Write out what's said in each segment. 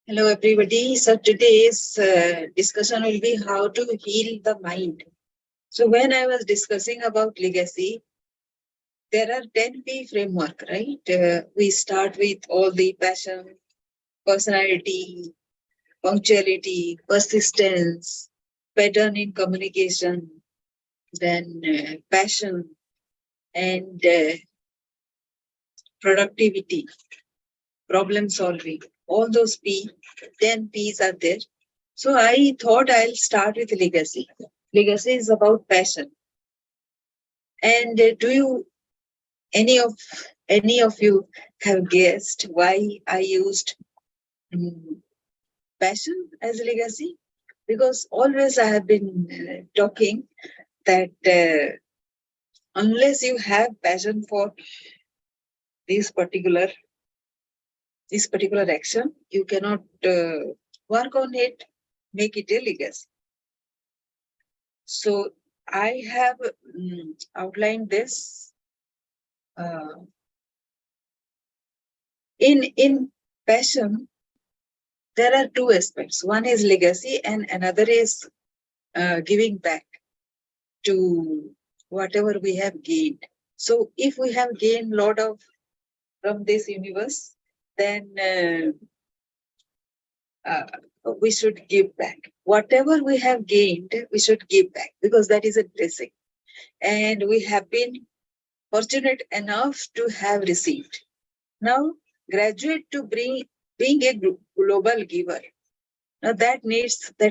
Hello, everybody. So today's discussion will be how to heal the mind. So when I was discussing about legacy, there are 10 P framework, right? We start with all the passion, personality, punctuality, persistence, pattern in communication, then passion and productivity, problem solving. All those 10 P's are there. So I thought I'll start with legacy. Legacy is about passion. And do you any of you have guessed why I used passion as a legacy? Because always I have been talking that unless you have passion for this particular action, you cannot work on it, make it a legacy. So I have outlined this in passion. There are two aspects. One is legacy, and another is giving back to whatever we have gained. So, if we have gained a lot of from this universe, then we should give back. Whatever we have gained, we should give back because that is a blessing, and we have been fortunate enough to have received. Now, graduate to being a global giver. Now that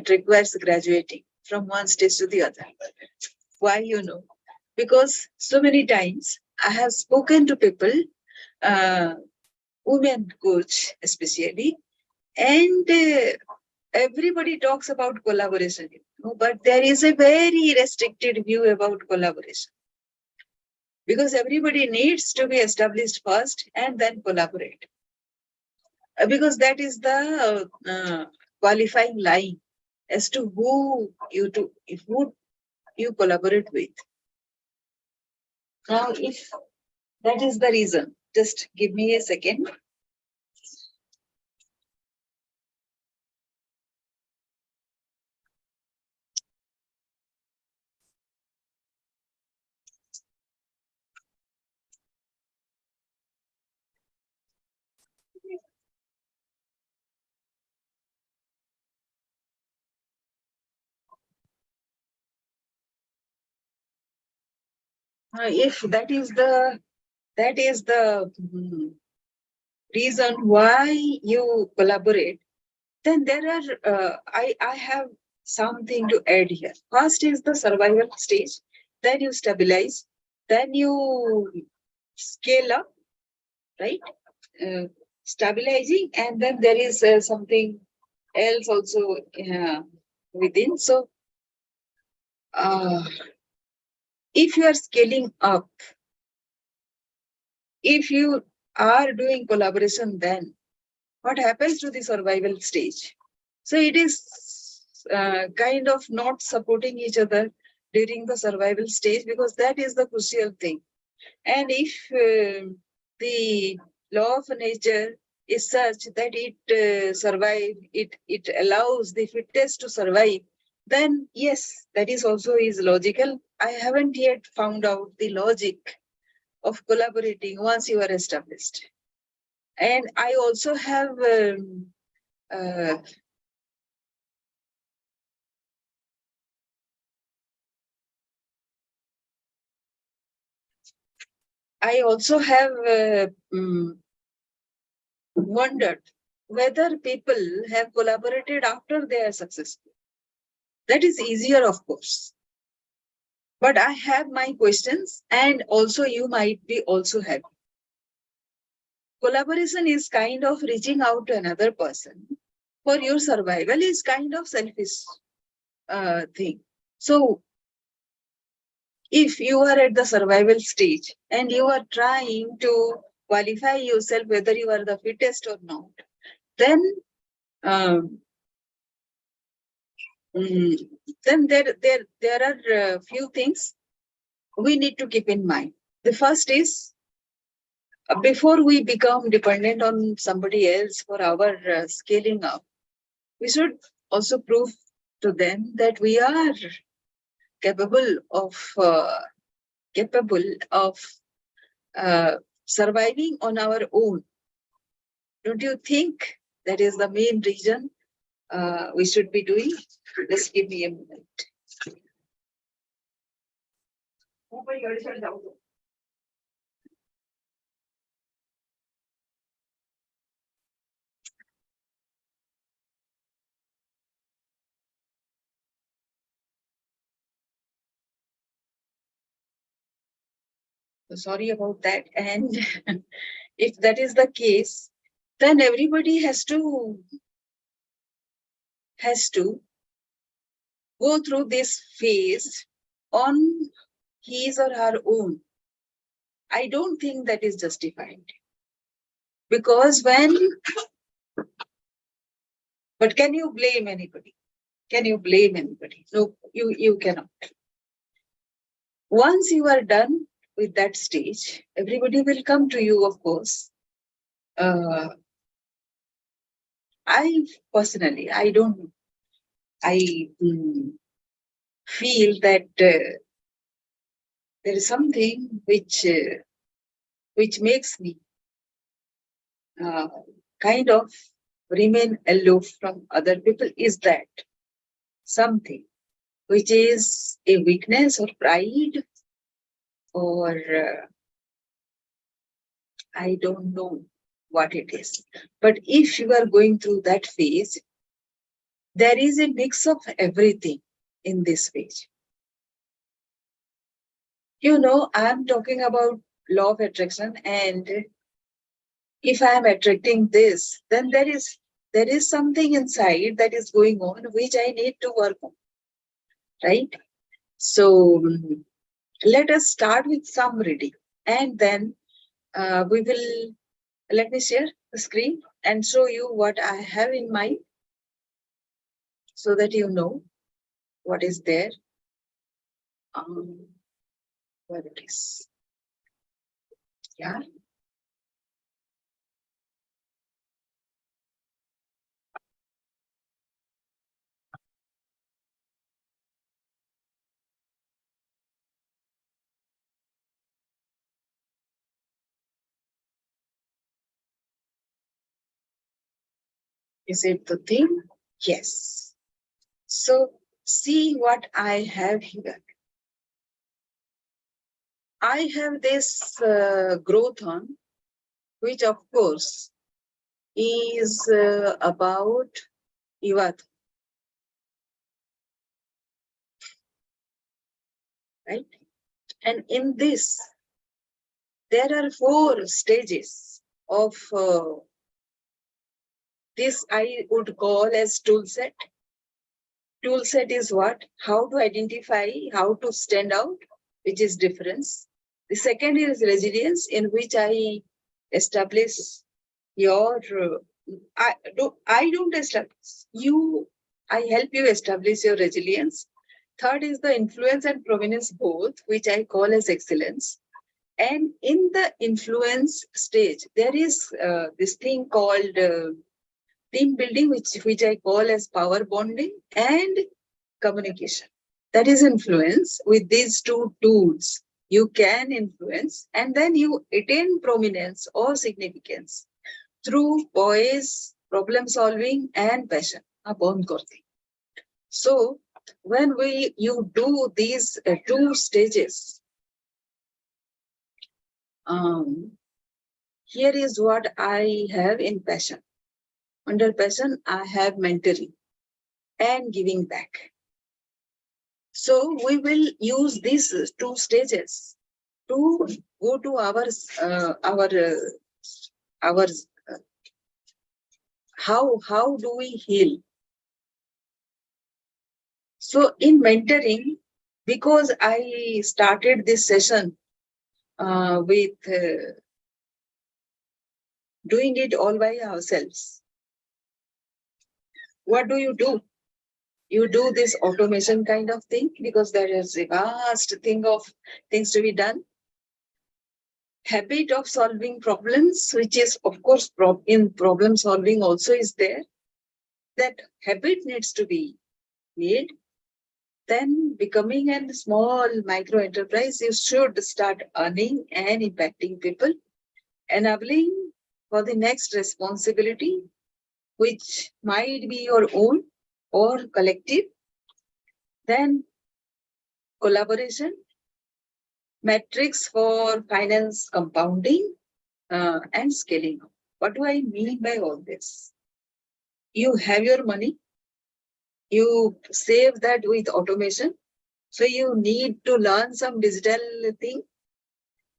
requires graduating from one stage to the other. Why, Because so many times I have spoken to people, women coach especially, and everybody talks about collaboration, but there is a very restricted view about collaboration. Because everybody needs to be established first and then collaborate. Because that is the qualifying line as to who you collaborate with. Now, if that is the reason, just give me a second. If that is the reason why you collaborate, then there are I have something to add here. First is the survival stage, then you stabilize, then you scale up, right? Stabilizing, and then there is something else also within. So if you are scaling up, if you are doing collaboration, then what happens to the survival stage? So it is kind of not supporting each other during the survival stage, because that is the crucial thing. And if the law of nature is such that it allows the fittest to survive, then yes, that is also is logical. I haven't yet found out the logic of collaborating once you are established. And I also have wondered whether people have collaborated after they are successful. That is easier, of course. But I have my questions, and also you might be also having. Collaboration is kind of reaching out to another person for your survival is kind of selfish thing. So if you are at the survival stage and you are trying to qualify yourself whether you are the fittest or not, then there are few things we need to keep in mind. The first is before we become dependent on somebody else for our scaling up, we should also prove to them that we are capable of surviving on our own. Don't you think that is the main reason we should be doing? Just give me a moment. So sorry about that. And if that is the case, then everybody has to go through this phase on his or her own. I don't think that is justified. Because but can you blame anybody? Can you blame anybody? No, you cannot. Once you are done with that stage, everybody will come to you, of course. I personally, I don't know. I feel that there is something which makes me kind of remain aloof from other people. Is that something which is a weakness or pride, or I don't know what it is. But if you are going through that phase, there is a mix of everything in this phase. You know, I'm talking about law of attraction, and if I am attracting this, then there is something inside that is going on which I need to work on, right? So let us start with some reading, and then we will, let me share the screen and show you what I have in mind so that you know what is there. Where it is. Yeah. Is it the thing? Yes. So see what I have here. I have this growth horn, which of course is about Ivat, right? And in this, there are 4 stages of this I would call as tool set. Tool set is what? How to identify, how to stand out, which is difference. The second is resilience, in which I establish your, I don't establish, I help you establish your resilience. Third is the influence and prominence both, which I call as excellence. And in the influence stage, there is this thing called team building, which I call as power bonding and communication. That is influence. With these 2 tools, you can influence, and then you attain prominence or significance through poise, problem solving, and passion. So when you do these 2 stages, here is what I have in passion. Under passion, I have mentoring and giving back. So we will use these 2 stages to go to our how do we heal. So in mentoring, because I started this session with doing it all by ourselves, what do? You do this automation kind of thing because there is a vast thing of things to be done. habit of solving problems, which is, of course, in problem solving also is there. That habit needs to be made. Then becoming a small micro enterprise, you should start earning and impacting people, enabling for the next responsibility, which might be your own or collective. Then collaboration, metrics for finance compounding and scaling up. What do I mean by all this? You have your money, you save that with automation. So you need to learn some digital thing,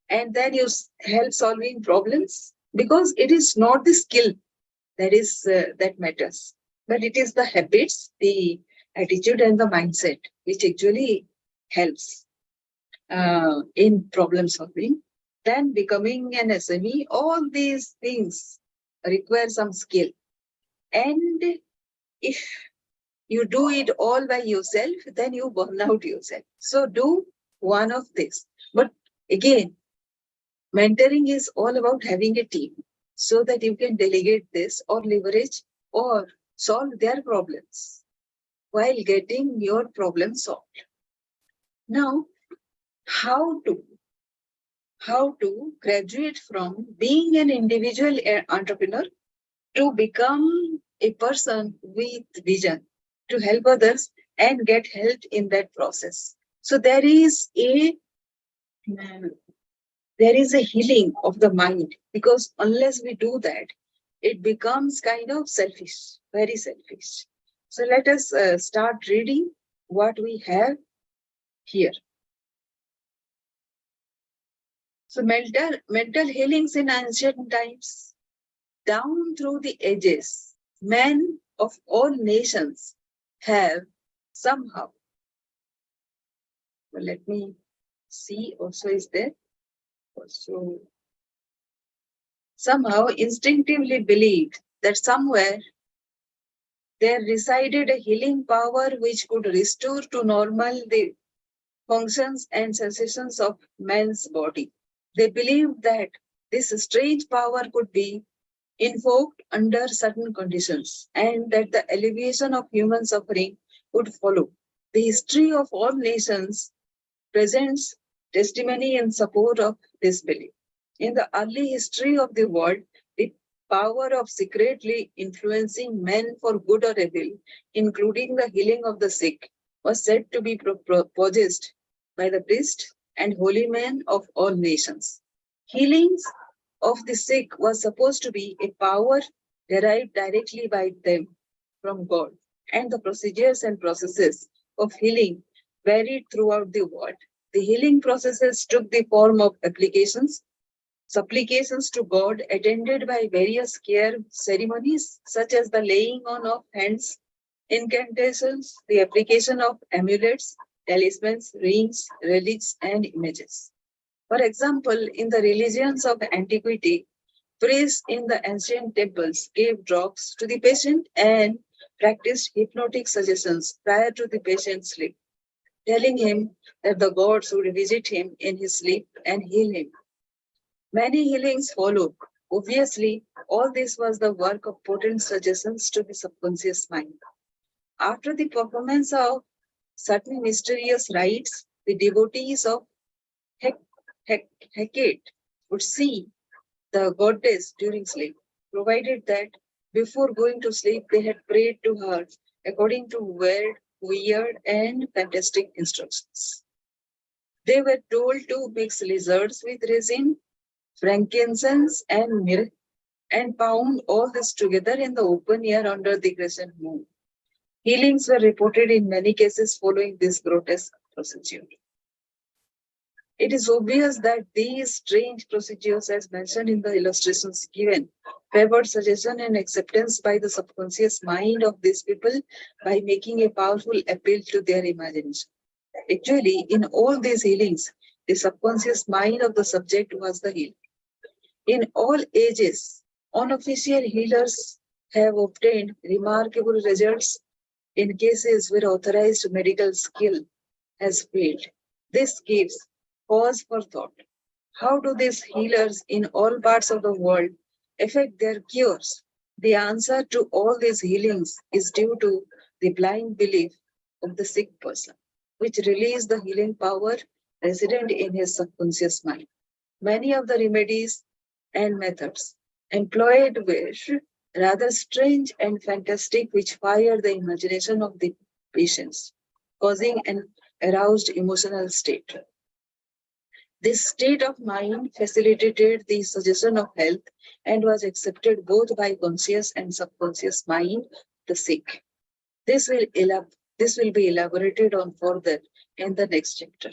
and then you help solving problems, because it is not the skill that matters, but it is the habits, the attitude and the mindset which actually helps in problem solving. Then becoming an SME, all these things require some skill. And if you do it all by yourself, then you burn out yourself. So do one of this. But again, mentoring is all about having a team so that you can delegate this or leverage or solve their problems while getting your problem solved. Now, how to graduate from being an individual entrepreneur to become a person with vision to help others and get help in that process. So there is a healing of the mind, because unless we do that, it becomes kind of selfish, very selfish. So let us start reading what we have here. So mental healings in ancient times, down through the ages, men of all nations have somehow, well, let me see also is there, also somehow instinctively believed that somewhere there resided a healing power which could restore to normal the functions and sensations of man's body. They believed that this strange power could be invoked under certain conditions, and that the alleviation of human suffering would follow. The history of all nations presents testimony in support of this belief. In the early history of the world, the power of secretly influencing men for good or evil, including the healing of the sick, was said to be possessed by the priest and holy men of all nations. Healings of the sick was supposed to be a power derived directly by them from God, and the procedures and processes of healing varied throughout the world. The healing processes took the form of applications, supplications to God, attended by various care ceremonies such as the laying on of hands, incantations, the application of amulets, talismans, rings, relics, and images. For example, in the religions of antiquity, priests in the ancient temples gave drops to the patient and practiced hypnotic suggestions prior to the patient's sleep, telling him that the gods would visit him in his sleep and heal him. Many healings followed. Obviously, all this was the work of potent suggestions to the subconscious mind. After the performance of certain mysterious rites, the devotees of Hecate would see the goddess during sleep, provided that before going to sleep they had prayed to her according to weird and fantastic instructions. They were told to mix lizards with resin, frankincense, and myrrh, and pound all this together in the open air under the crescent moon. Healings were reported in many cases following this grotesque procedure. It is obvious that these strange procedures, as mentioned in the illustrations given, favored suggestion and acceptance by the subconscious mind of these people by making a powerful appeal to their imagination. Actually, in all these healings, the subconscious mind of the subject was the healer. In all ages, unofficial healers have obtained remarkable results in cases where authorized medical skill has failed. This gives pause for thought. How do these healers in all parts of the world effect their cures? The answer to all these healings is due to the blind belief of the sick person, which release the healing power resident in his subconscious mind. Many of the remedies and methods employed were rather strange and fantastic, which fire the imagination of the patients, causing an aroused emotional state. This state of mind facilitated the suggestion of health and was accepted both by conscious and subconscious mind of the sick. This will be elaborated on further in the next chapter.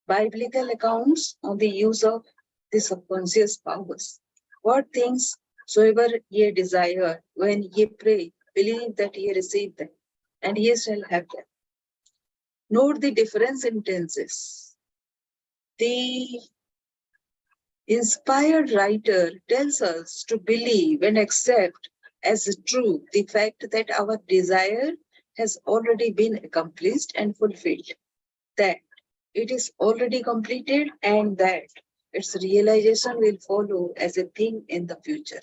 Biblical accounts on the use of the subconscious powers. What things soever ye desire when ye pray, believe that ye receive them, and ye shall have them. Note the difference in tenses. The inspired writer tells us to believe and accept as true the fact that our desire has already been accomplished and fulfilled, that it is already completed, and that its realization will follow as a thing in the future.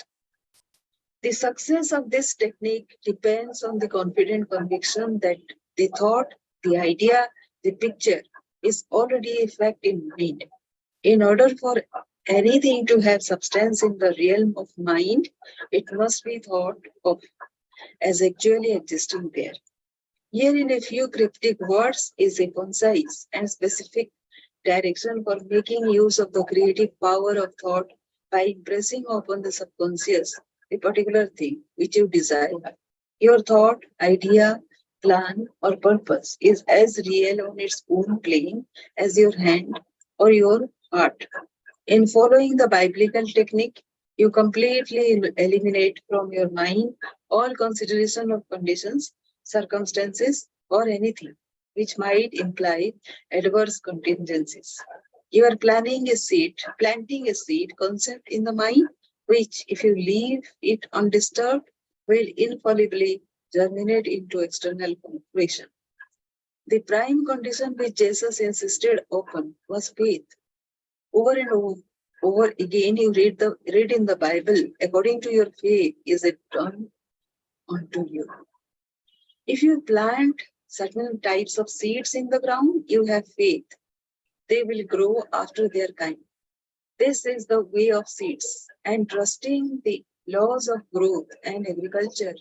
The success of this technique depends on the confident conviction that the thought, the idea, the picture is already a fact in mind. In order for anything to have substance in the realm of mind, it must be thought of as actually existing there. Here, in a few cryptic words, is a concise and specific direction for making use of the creative power of thought by impressing upon the subconscious a particular thing which you desire. Your thought, idea, plan, or purpose is as real on its own plane as your hand or your heart. In following the biblical technique, you completely eliminate from your mind all consideration of conditions, circumstances, or anything which might imply adverse contingencies. You are planting a seed concept in the mind, which, if you leave it undisturbed, will infallibly germinate into external fruition. The prime condition which Jesus insisted upon was faith. Over and over again, you read in the Bible, according to your faith is it done unto you. If you plant certain types of seeds in the ground, you have faith. They will grow after their kind. This is the way of seeds. And trusting the laws of growth and agriculture,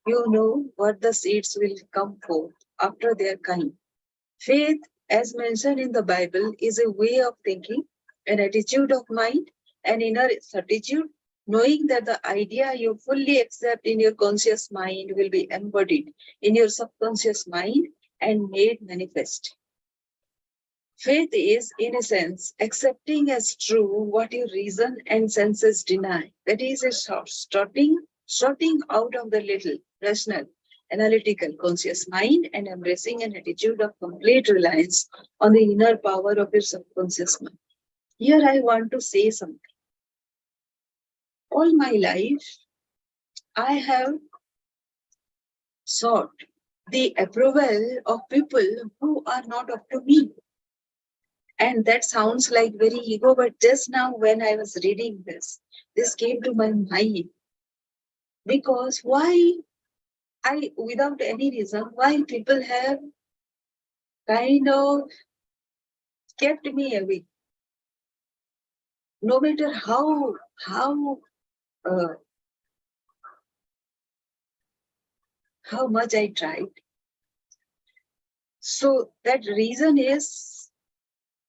you know what the seeds will come forth after their kind. Faith, as mentioned in the Bible, is a way of thinking, an attitude of mind, an inner certitude, knowing that the idea you fully accept in your conscious mind will be embodied in your subconscious mind and made manifest. Faith is, in a sense, accepting as true what your reason and senses deny. That is a starting out of the little, rational, analytical, conscious mind and embracing an attitude of complete reliance on the inner power of your subconscious mind. Here I want to say something. All my life, I have sought the approval of people who are not up to me. And that sounds like very ego, but just now when I was reading this came to my mind. Because without any reason, why people have kind of kept me away. No matter how much I tried. So that reason is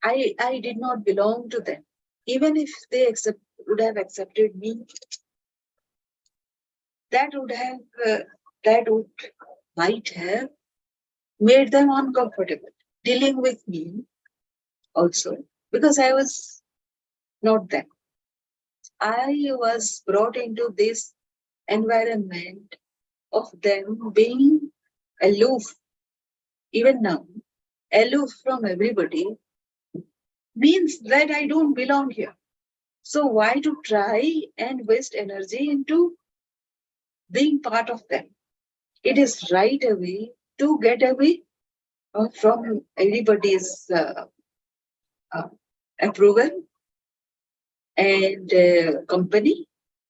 I did not belong to them. Even if they would have accepted me, that might have made them uncomfortable dealing with me also, because I was not them. I was brought into this environment of them being aloof, even now, aloof from everybody, means that I don't belong here. So why to try and waste energy into being part of them? It is right away to get away from everybody's approval and company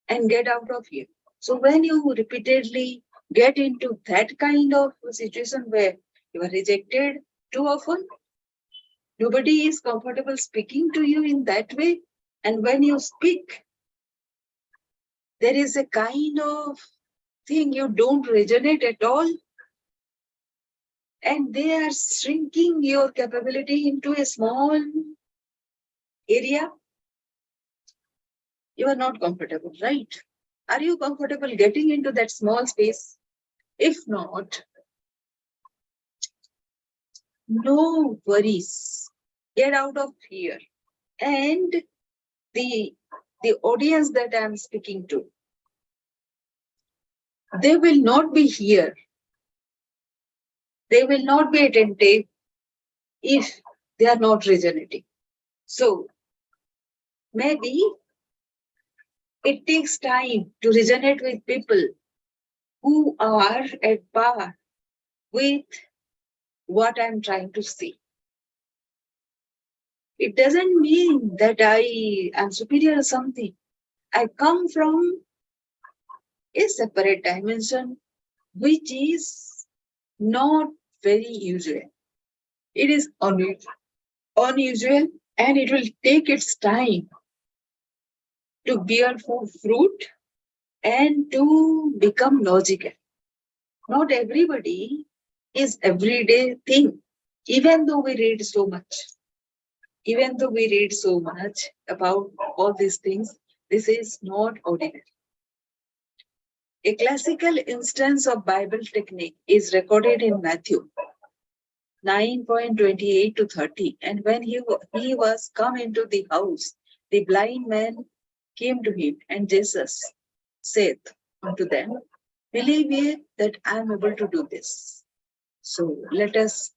and get out of here. So when you repeatedly get into that kind of situation where you are rejected too often, nobody is comfortable speaking to you in that way. And when you speak, there is a kind of thing you don't resonate at all. And they are shrinking your capability into a small area. You are not comfortable, right? Are you comfortable getting into that small space? If not, no worries. Get out of here. And the audience that I'm speaking to, they will not be here. They will not be attentive if they are not resonating. So maybe it takes time to resonate with people who are at par with what I'm trying to say. It doesn't mean that I am superior or something. I come from a separate dimension, which is not very usual. It is unusual, and it will take its time to bear fruit and to become logical. Not everybody is everyday thing, even though we read so much. Even though we read so much about all these things, this is not ordinary. A classical instance of Bible technique is recorded in Matthew 9:28 to 30. And when he was come into the house, the blind man came to him, and Jesus said unto them, believe ye that I am able to do this. So let us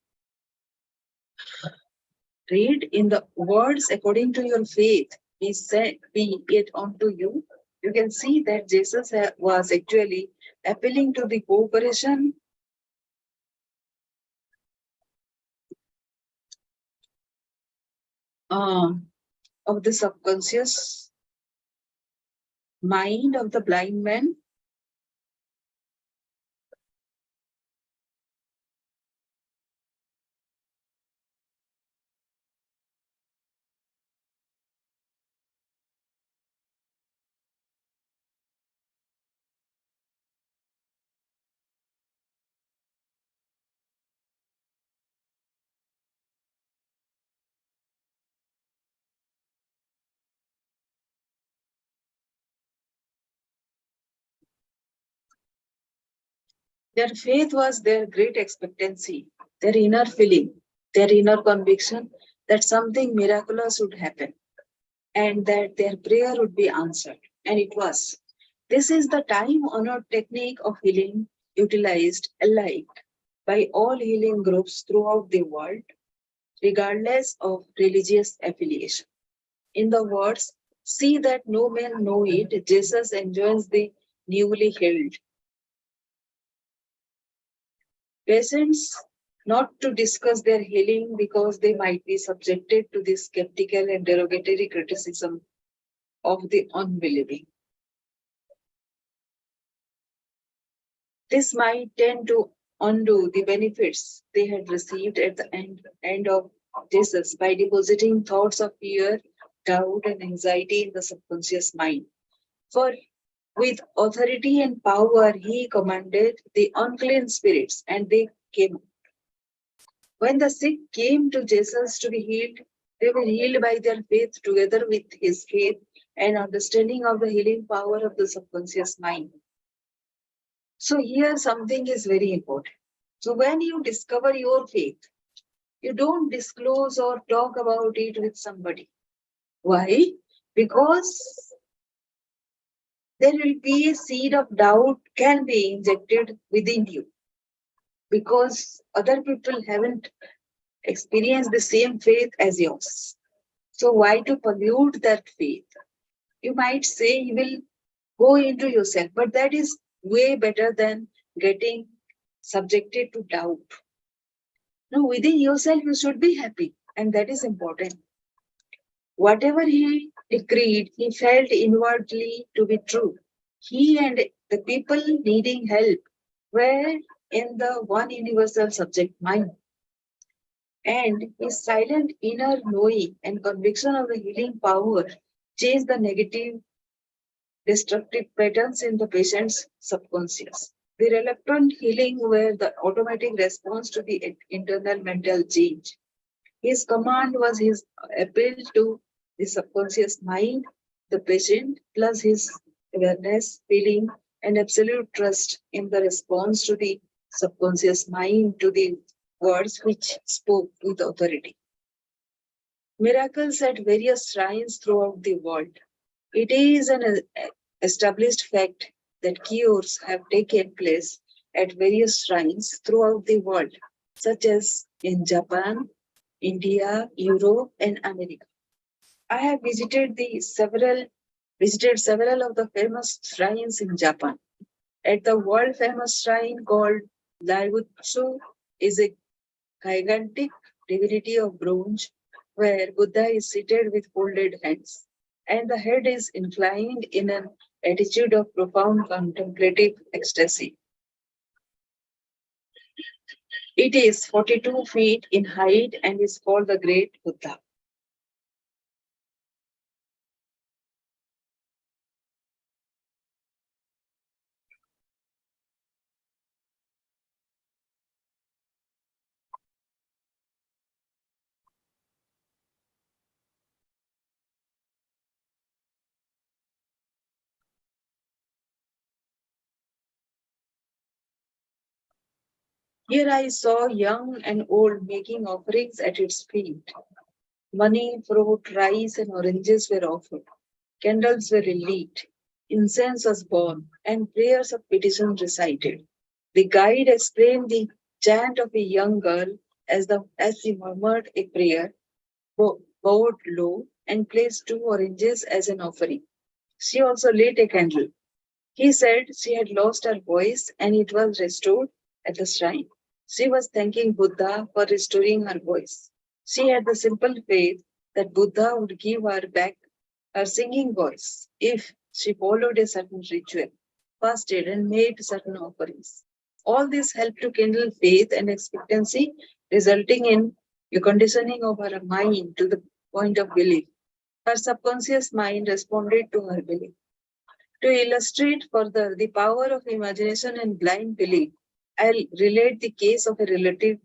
read in the words according to your faith, be it unto you. You can see that Jesus was actually appealing to the cooperation of the subconscious mind of the blind man. Their faith was their great expectancy, their inner feeling, their inner conviction that something miraculous would happen and that their prayer would be answered. And it was. This is the time-honored technique of healing utilized alike by all healing groups throughout the world, regardless of religious affiliation. In the words, see that no man know it, Jesus enjoins the newly healed patients not to discuss their healing because they might be subjected to the skeptical and derogatory criticism of the unbelieving. This might tend to undo the benefits they had received at the end of Jesus by depositing thoughts of fear, doubt, and anxiety in the subconscious mind. For with authority and power, he commanded the unclean spirits, and they came out. When the sick came to Jesus to be healed, they were healed by their faith together with his faith and understanding of the healing power of the subconscious mind. So here something is very important. So when you discover your faith, you don't disclose or talk about it with somebody. Why? Because there will be a seed of doubt can be injected within you. Because other people haven't experienced the same faith as yours. So why to pollute that faith? You might say you will go into yourself, but that is way better than getting subjected to doubt. No, within yourself, you should be happy, and that is important. Whatever he decreed, he felt inwardly to be true. He and the people needing help were in the one universal subject mind. And his silent inner knowing and conviction of the healing power changed the negative, destructive patterns in the patient's subconscious. The reluctant healing were the automatic response to the internal mental change. His command was his appeal to the subconscious mind, the patient, plus his awareness, feeling, and absolute trust in the response to the subconscious mind to the words which spoke with authority. Miracles at various shrines throughout the world. It is an established fact that cures have taken place at various shrines throughout the world, such as in Japan, India, Europe, and America. I have visited several of the famous shrines in Japan. At the world famous shrine called Daibutsu is a gigantic divinity of bronze where Buddha is seated with folded hands and the head is inclined in an attitude of profound contemplative ecstasy. It is 42 feet in height and is called the Great Buddha. Here I saw young and old making offerings at its feet. Money, fruit, rice, and oranges were offered. Candles were lit, incense was burned, and prayers of petition recited. The guide explained the chant of a young girl as she murmured a prayer, bowed low, and placed 2 oranges as an offering. She also lit a candle. He said she had lost her voice and it was restored at the shrine. She was thanking Buddha for restoring her voice. She had the simple faith that Buddha would give her back her singing voice if she followed a certain ritual, fasted, and made certain offerings. All this helped to kindle faith and expectancy, resulting in a conditioning of her mind to the point of belief. Her subconscious mind responded to her belief. To illustrate further the power of imagination and blind belief, I'll relate the case of a relative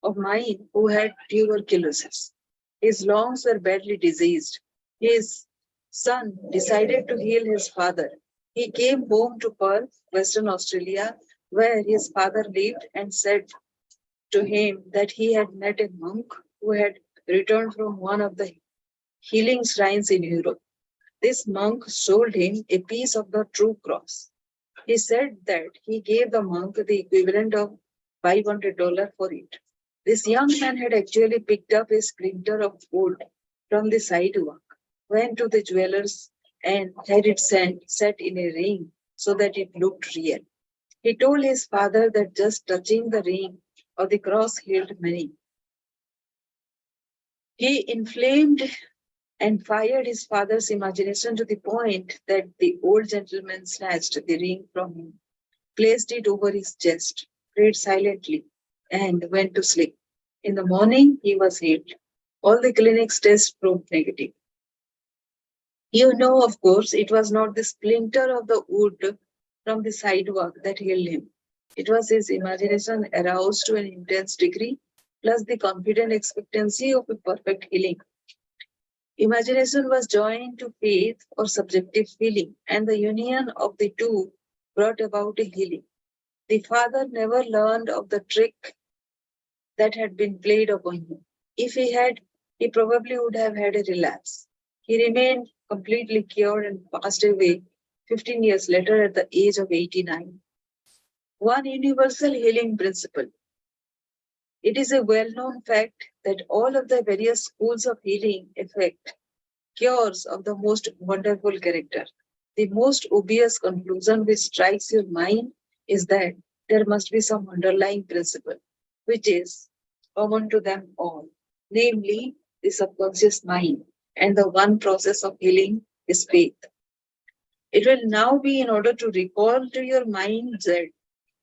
of mine who had tuberculosis. His lungs were badly diseased. His son decided to heal his father. He came home to Perth, Western Australia, where his father lived, and said to him that he had met a monk who had returned from one of the healing shrines in Europe. This monk sold him a piece of the true cross. He said that he gave the monk the equivalent of $500 for it. This young man had actually picked up a splinter of wood from the sidewalk, went to the jeweler's, and had it set in a ring so that it looked real. He told his father that just touching the ring of the cross healed many. He inflamed and fired his father's imagination to the point that the old gentleman snatched the ring from him, placed it over his chest, prayed silently, and went to sleep. In the morning, he was healed. All the clinic's tests proved negative. You know, of course, it was not the splinter of the wood from the sidewalk that healed him. It was his imagination aroused to an intense degree, plus the confident expectancy of a perfect healing. Imagination was joined to faith or subjective feeling, and the union of the two brought about a healing. The father never learned of the trick that had been played upon him. If he had, he probably would have had a relapse. He remained completely cured and passed away 15 years later at the age of 89. One universal healing principle. It is a well-known fact that all of the various schools of healing effect cures of the most wonderful character. The most obvious conclusion which strikes your mind is that there must be some underlying principle, which is common to them all, namely the subconscious mind, And the one process of healing is faith. It will now be in order to recall to your mind that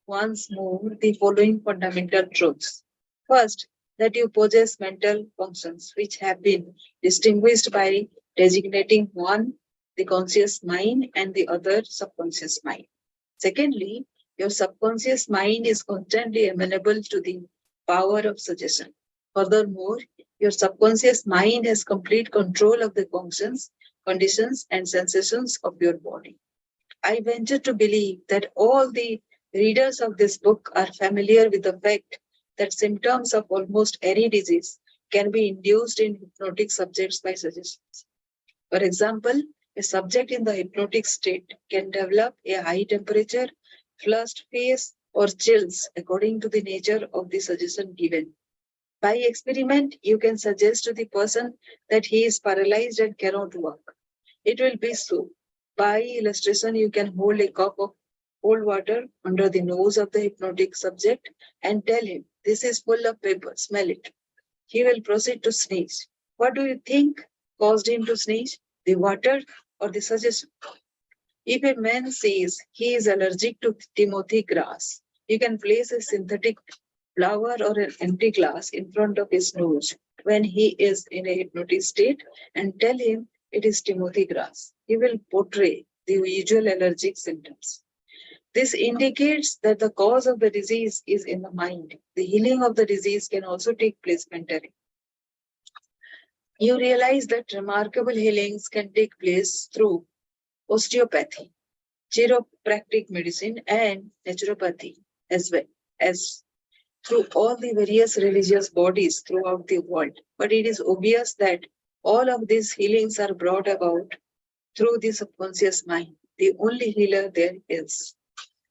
once more the following fundamental truths. First, that you possess mental functions which have been distinguished by designating one the conscious mind and the other subconscious mind. Secondly, your subconscious mind is constantly amenable to the power of suggestion. Furthermore, your subconscious mind has complete control of the functions, conditions, and sensations of your body. I venture to believe that all the readers of this book are familiar with the fact that symptoms of almost any disease can be induced in hypnotic subjects by suggestions. For example, a subject in the hypnotic state can develop a high temperature, flushed face, or chills according to the nature of the suggestion given. By experiment, you can suggest to the person that he is paralyzed and cannot walk. It will be so. By illustration, you can hold a cup of cold water under the nose of the hypnotic subject and tell him, "This is full of paper, smell it." He will proceed to sneeze. What do you think caused him to sneeze? The water or the suggestion? If a man says he is allergic to Timothy grass, you can place a synthetic flower or an empty glass in front of his nose when he is in a hypnotic state and tell him it is Timothy grass. He will portray the usual allergic symptoms. This indicates that the cause of the disease is in the mind. The healing of the disease can also take place mentally. You realize that remarkable healings can take place through osteopathy, chiropractic medicine, and naturopathy, as well as through all the various religious bodies throughout the world. But it is obvious that all of these healings are brought about through the subconscious mind, the only healer there is.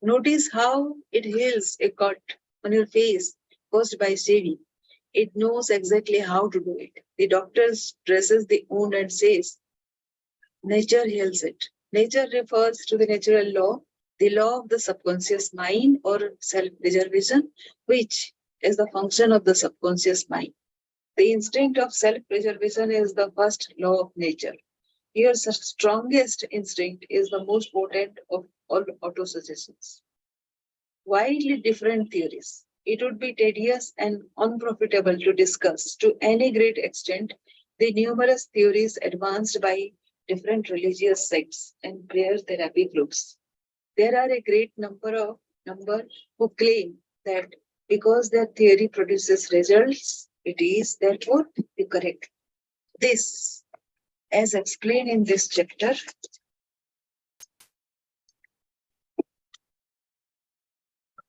Notice how it heals a cut on your face caused by shaving. It knows exactly how to do it. The doctor dresses the wound and says, nature heals it. Nature refers to the natural law, the law of the subconscious mind or self-preservation, which is the function of the subconscious mind. The instinct of self-preservation is the first law of nature. Your strongest instinct is the most potent of all autosuggestions. Widely different theories. It would be tedious and unprofitable to discuss to any great extent the numerous theories advanced by different religious sects and prayer therapy groups. There are a great number who claim that because their theory produces results, it is therefore the correct. This, as explained in this chapter,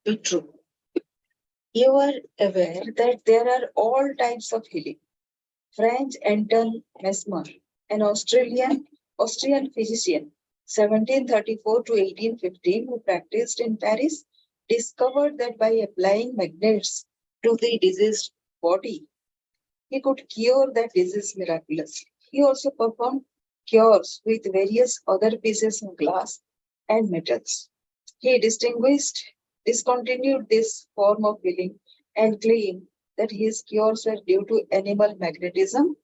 is true. You are aware that there are all types of healing. French Anton Mesmer, an Austrian physician, 1734 to 1815, who practiced in Paris, discovered that by applying magnets to the diseased body, he could cure that disease miraculously. He also performed cures with various other pieces of glass and metals. He discontinued this form of healing and claimed that his cures were due to animal magnetism,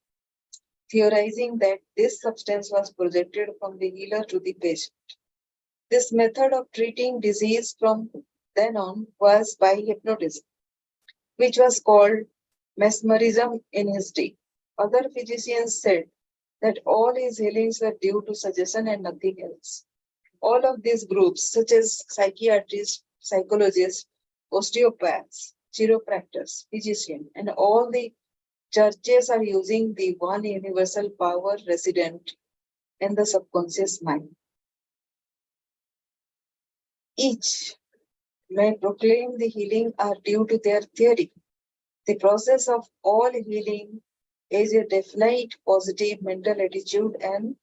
theorizing that this substance was projected from the healer to the patient. This method of treating disease from then on was by hypnotism, which was called mesmerism in his day. Other physicians said that all his healings were due to suggestion and nothing else. All of these groups, such as psychiatrists, psychologists, osteopaths, chiropractors, physicians, and all the churches are using the one universal power resident in the subconscious mind. Each may proclaim the healing are due to their theory. The process of all healing is a definite positive mental attitude and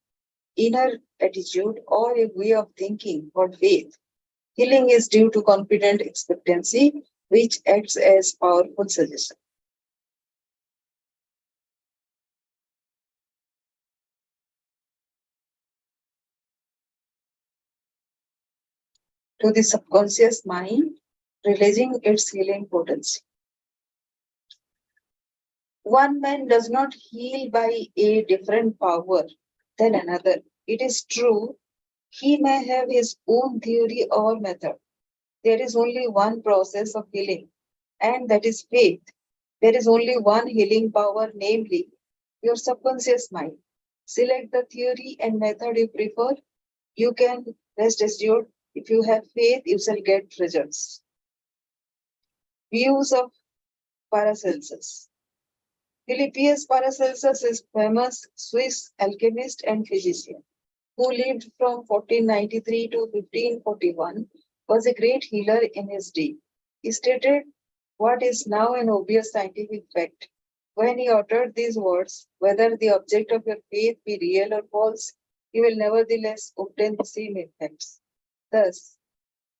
inner attitude or a way of thinking or faith. Healing is due to confident expectancy, which acts as powerful suggestion. To the subconscious mind, releasing its healing potency. One man does not heal by a different power than another. It is true, he may have his own theory or method. There is only one process of healing, and that is faith. There is only one healing power, namely your subconscious mind. Select the theory and method you prefer. You can rest assured, if you have faith, you shall get results. Views of Paracelsus. Philippius Paracelsus is famous Swiss alchemist and physician who lived from 1493 to 1541, was a great healer in his day. He stated what is now an obvious scientific fact. When he uttered these words, whether the object of your faith be real or false, you will nevertheless obtain the same effects. Thus,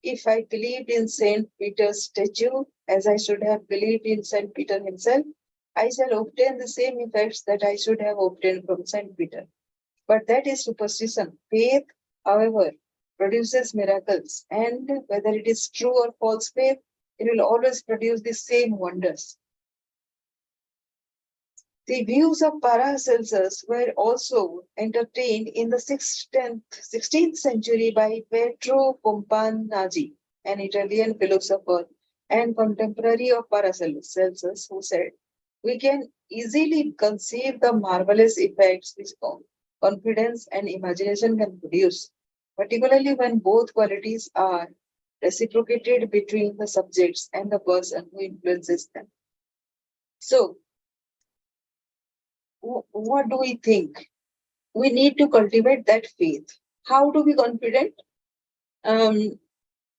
if I believed in Saint Peter's statue as I should have believed in Saint Peter himself, I shall obtain the same effects that I should have obtained from Saint Peter. But that is superstition. Faith, however, produces miracles, and whether it is true or false faith, it will always produce the same wonders. The views of Paracelsus were also entertained in the 16th century by Pietro Pompanagi, an Italian philosopher and contemporary of Paracelsus, who said, "We can easily conceive the marvelous effects which confidence and imagination can produce, particularly when both qualities are reciprocated between the subjects and the person who influences them." So, what do we think? We need to cultivate that faith. How to be confident? Um,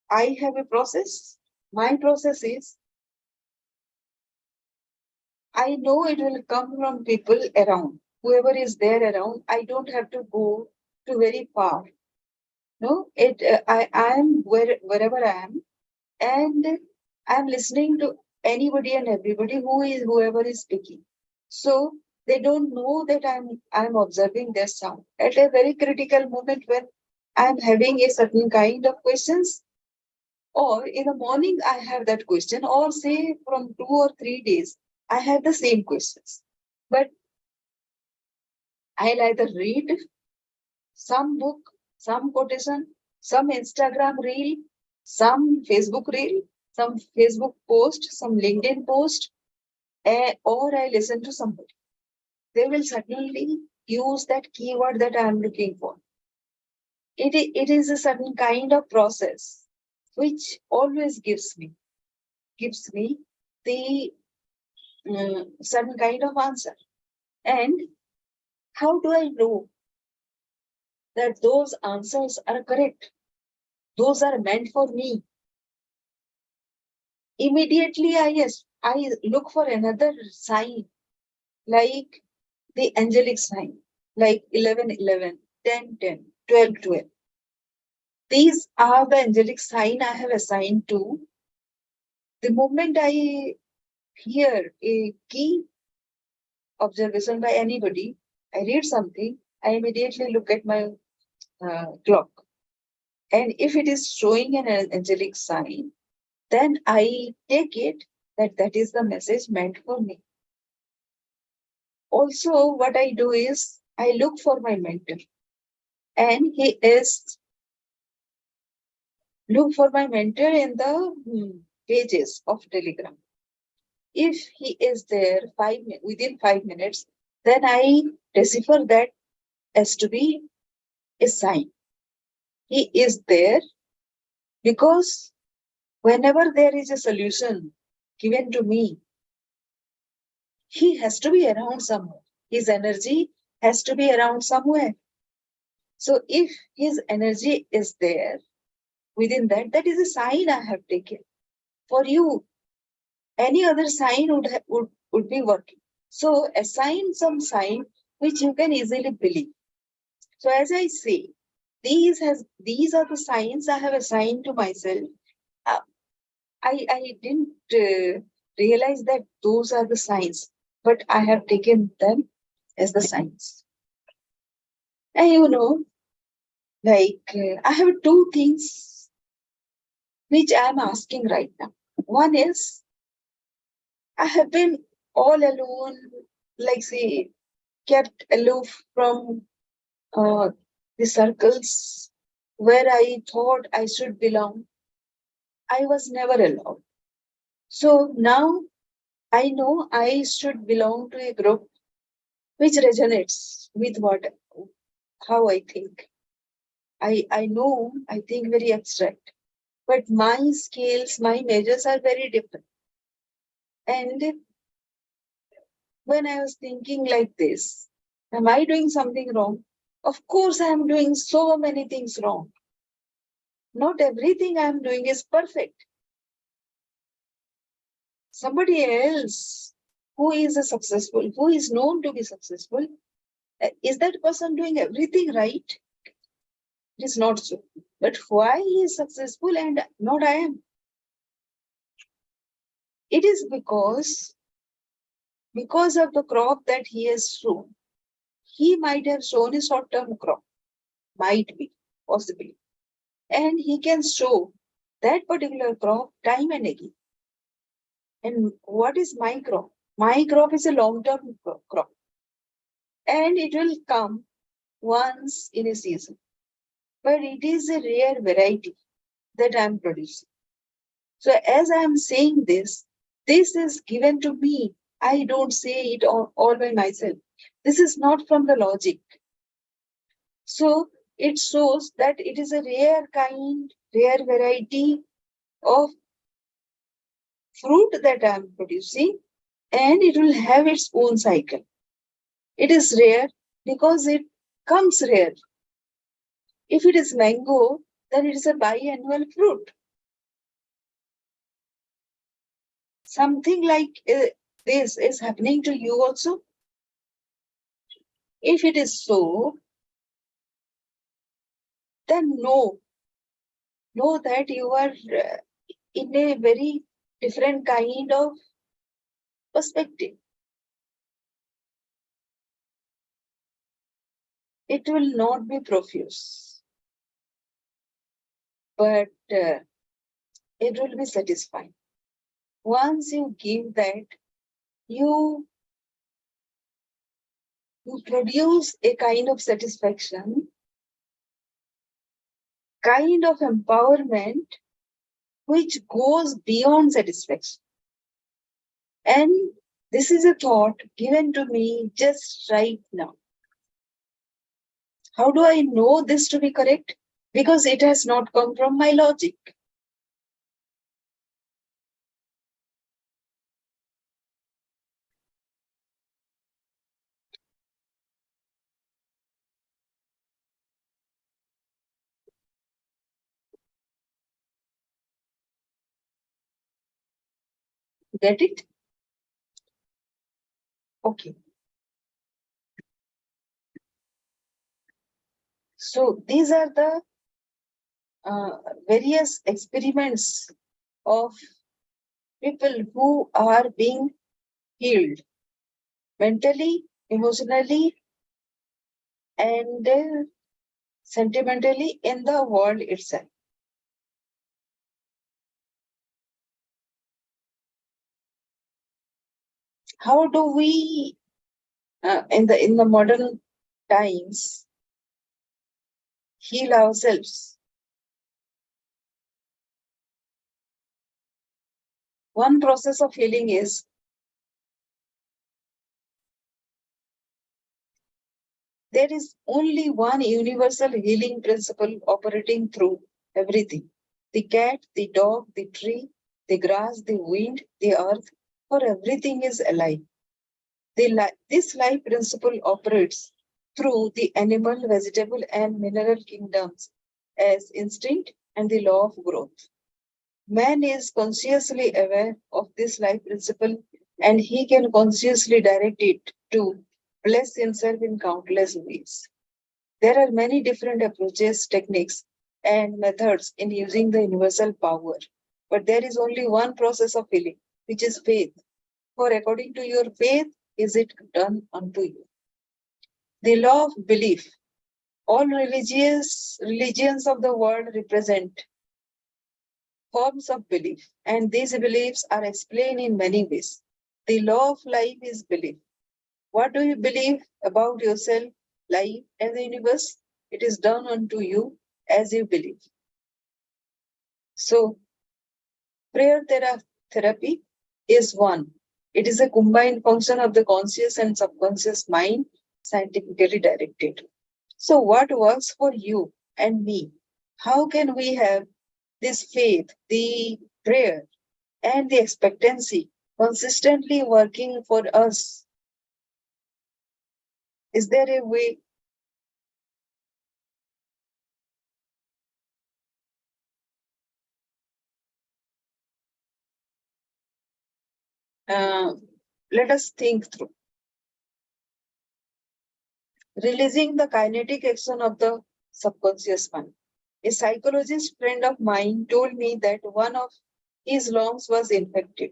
I have a process. My process is I know it will come from people around. Whoever is there around, I don't have to go to very far. No, I am wherever I am, and I'm listening to anybody and everybody whoever is speaking. So they don't know that I'm observing their sound at a very critical moment when I'm having a certain kind of questions, or in the morning I have that question, or say from 2 or 3 days I have the same questions. But I'll either read some book, some quotation, some Instagram reel, some Facebook reel, some Facebook post, some LinkedIn post, or I listen to somebody. They will certainly use that keyword that I am looking for. It is a certain kind of process which always gives me the certain kind of answer. And how do I know that those answers are correct? Those are meant for me. Immediately, I look for another sign, like the angelic sign, like 11, 10, 10, 12, 12. These are the angelic sign I have assigned to. The moment I hear a key observation by anybody, I read something, I immediately look at my clock. And if it is showing an angelic sign, then I take it that that is the message meant for me. Also, what I do is I look for my mentor, and he is look for my mentor in the pages of Telegram. If he is there within 5 minutes, then I decipher that as to be a sign. He is there because whenever there is a solution given to me, he has to be around somewhere. His energy has to be around somewhere. So if his energy is there within that, that is a sign I have taken. For you, any other sign would be working. So assign some sign which you can easily believe. So as I say, these are the signs I have assigned to myself. I didn't realize that those are the signs, but I have taken them as the signs. And I have two things which I am asking right now. One is I have been all alone, like say, kept aloof from the circles where I thought I should belong. I was never allowed. So now I know I should belong to a group which resonates with how I think. I know I think very abstract, but my scales, my measures are very different. And when I was thinking like this, am I doing something wrong? Of course, I am doing so many things wrong. Not everything I am doing is perfect. Somebody else who is a successful, who is known to be successful, is that person doing everything right? It is not so. But why he is successful and not I am? It is because of the crop that he has sown. He might have sown a short-term crop, might be, possibly. And he can sow that particular crop time and again. And what is my crop? My crop is a long-term crop. And it will come once in a season. But it is a rare variety that I am producing. So as I am saying this is given to me. I don't say it all by myself. This is not from the logic. So it shows that it is a rare variety of fruit that I am producing, and it will have its own cycle. It is rare because it comes rare. If it is mango, then it is a biannual fruit. Something like this is happening to you also. If it is so, then know that you are in a very different kind of perspective. It will not be profuse, but it will be satisfying. Once you give that, you produce a kind of satisfaction, kind of empowerment, which goes beyond satisfaction. And this is a thought given to me just right now. How do I know this to be correct? Because it has not come from my logic. Get it? Okay. So these are the various experiments of people who are being healed mentally, emotionally, and sentimentally in the world itself. How do we, in the modern times, heal ourselves? One process of healing is there is only one universal healing principle operating through everything. The cat, the dog, the tree, the grass, the wind, the earth, for everything is alive. This life principle operates through the animal, vegetable, and mineral kingdoms as instinct and the law of growth. Man is consciously aware of this life principle, and he can consciously direct it to bless himself in countless ways. There are many different approaches, techniques, and methods in using the universal power, but there is only one process of healing, which is faith. For according to your faith, is it done unto you. The law of belief. All religions of the world represent forms of belief, and these beliefs are explained in many ways. The law of life is belief. What do you believe about yourself, life, and the universe? It is done unto you as you believe. So, therapy is one. It is a combined function of the conscious and subconscious mind, scientifically directed. So, what works for you and me? How can we have this faith, the prayer, and the expectancy consistently working for us? Is there a way? Uh, Let us think through. Releasing the kinetic action of the subconscious mind. A psychologist friend of mine told me that one of his lungs was infected.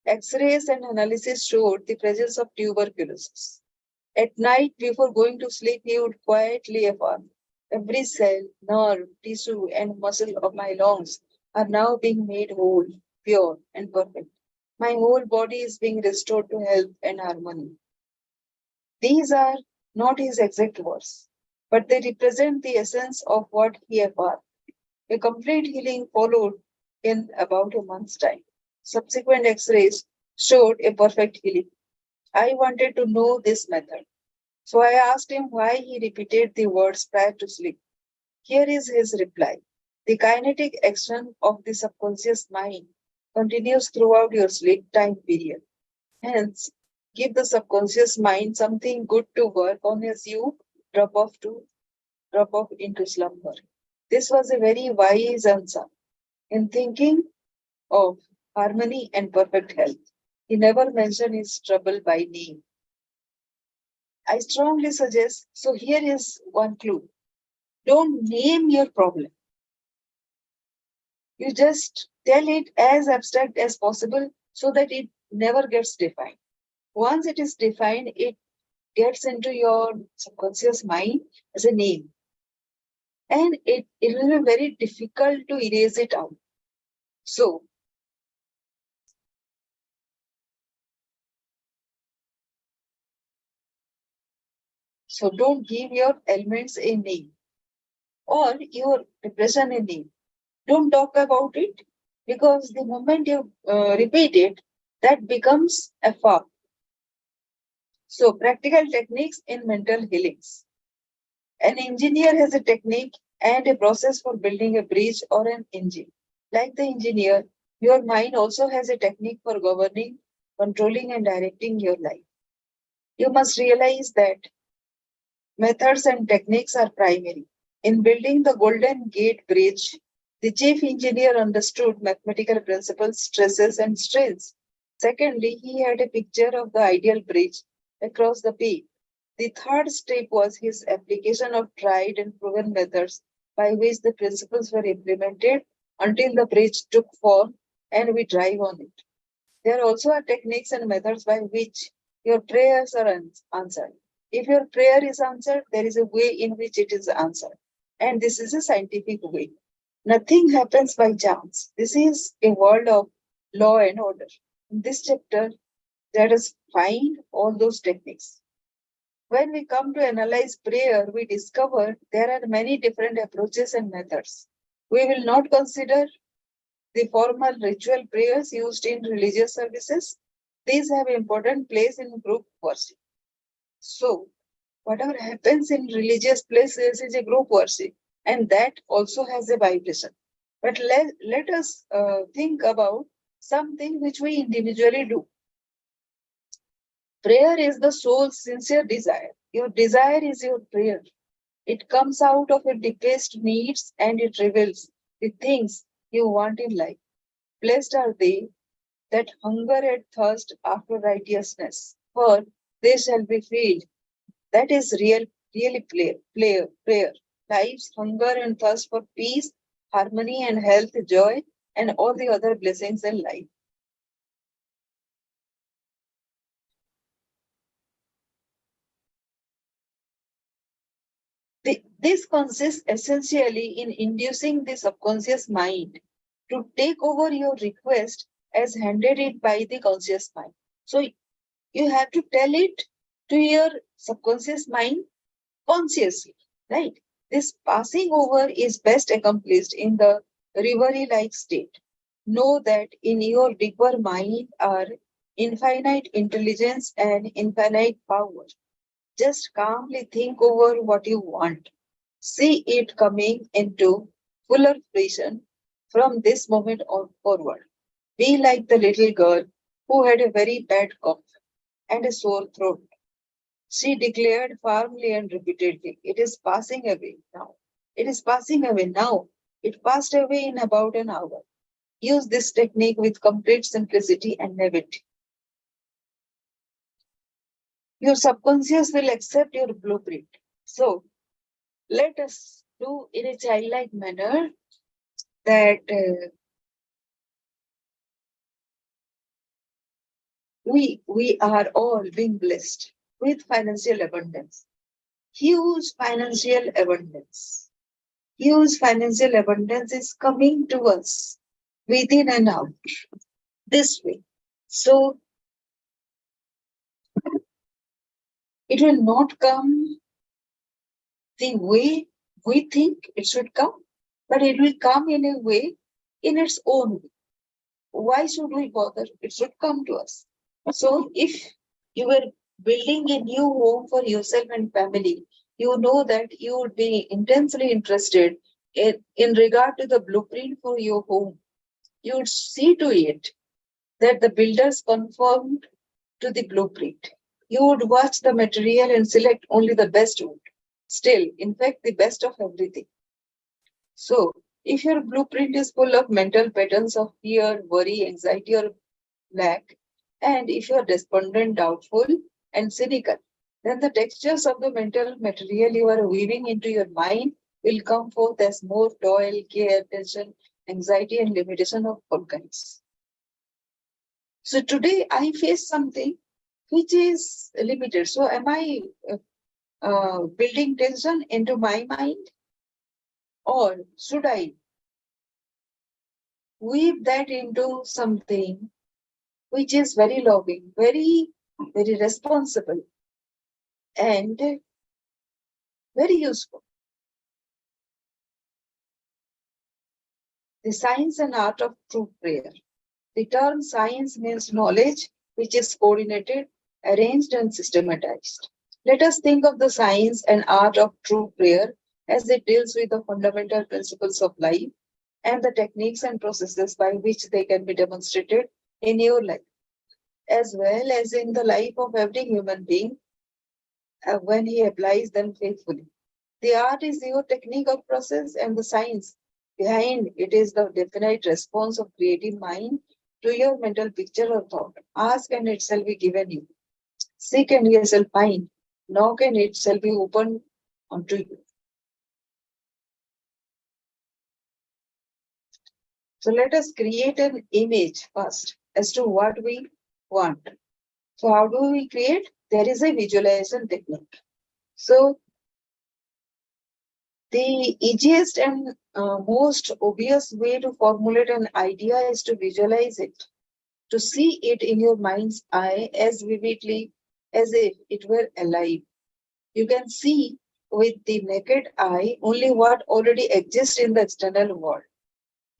X-rays and analysis showed the presence of tuberculosis. At night, before going to sleep, he would quietly affirm, every cell, nerve, tissue, and muscle of my lungs are now being made whole, pure, and perfect. My whole body is being restored to health and harmony. These are not his exact words, but they represent the essence of what he affirmed. A complete healing followed in about a month's time. Subsequent x rays showed a perfect healing. I wanted to know this method. So I asked him why he repeated the words prior to sleep. Here is his reply. The kinetic action of the subconscious mind continues throughout your sleep time period. Hence, give the subconscious mind something good to work on as you drop off to drop off into slumber. This was a very wise answer. In thinking of harmony and perfect health, he never mentioned his trouble by name. I strongly suggest, so here is one clue. Don't name your problem. You just tell it as abstract as possible so that it never gets defined. Once it is defined, it gets into your subconscious mind as a name. And it will be very difficult to erase it out. So, don't give your ailments a name or your depression a name. Don't talk about it because the moment you repeat it, that becomes a fact. So, practical techniques in mental healings. An engineer has a technique and a process for building a bridge or an engine. Like the engineer, your mind also has a technique for governing, controlling, and directing your life. You must realize that methods and techniques are primary. In building the Golden Gate Bridge, the chief engineer understood mathematical principles, stresses, and strains. Secondly, he had a picture of the ideal bridge across the peak. The third step was his application of tried and proven methods by which the principles were implemented until the bridge took form and we drive on it. There also are techniques and methods by which your prayers are answered. If your prayer is answered, there is a way in which it is answered. And this is a scientific way. Nothing happens by chance. This is a world of law and order. In this chapter, let us find all those techniques. When we come to analyze prayer, we discover there are many different approaches and methods. We will not consider the formal ritual prayers used in religious services. These have important place in group worship. So, whatever happens in religious places is a group worship, and that also has a vibration. But let us think about something which we individually do. Prayer is the soul's sincere desire. Your desire is your prayer. It comes out of your deepest needs and it reveals the things you want in life. Blessed are they that hunger and thirst after righteousness, for they shall be filled. That is really prayer. Life's hunger and thirst for peace, harmony, and health, joy, and all the other blessings in life. This consists essentially in inducing the subconscious mind to take over your request as handed it by the conscious mind. So you have to tell it to your subconscious mind consciously, right? This passing over is best accomplished in the reverie like state. Know that in your deeper mind are infinite intelligence and infinite power. Just calmly think over what you want. See it coming into fuller fruition from this moment on forward. Be like the little girl who had a very bad cough and a sore throat. She declared firmly and repeatedly, "It is passing away now. It is passing away now. It passed away in about an hour." Use this technique with complete simplicity and naivety. Your subconscious will accept your blueprint. So let us do in a childlike manner that we are all being blessed with financial abundance, huge financial abundance. Huge financial abundance is coming to us within and out this way. So it will not come the way we think it should come, but it will come in a way, in its own way. Why should we bother? It should come to us. So if you were building a new home for yourself and family, you know that you would be intensely interested in regard to the blueprint for your home. You would see to it that the builders conformed to the blueprint. You would watch the material and select only the best wood. Still, in fact, the best of everything. So, if your blueprint is full of mental patterns of fear, worry, anxiety, or lack, and if you are despondent, doubtful, and cynical, then the textures of the mental material you are weaving into your mind will come forth as more toil, care, tension, anxiety, and limitation of all kinds. So today I face something which is limited. So am I building tension into my mind, or should I weave that into something which is very loving, very responsible, and very useful? The science and art of true prayer. The term science means knowledge which is coordinated, arranged, and systematized. Let us think of the science and art of true prayer as it deals with the fundamental principles of life and the techniques and processes by which they can be demonstrated in your life, as well as in the life of every human being when he applies them faithfully. The art is your technique of process, and the science behind it is the definite response of creative mind to your mental picture or thought. Ask and it shall be given you. Seek and ye shall find. Knock and it shall be opened unto you. So let us create an image first as to what we want. So how do we create? There is a visualization technique. So the easiest and most obvious way to formulate an idea is to visualize it, to see it in your mind's eye as vividly as if it were alive. You can see with the naked eye only what already exists in the external world.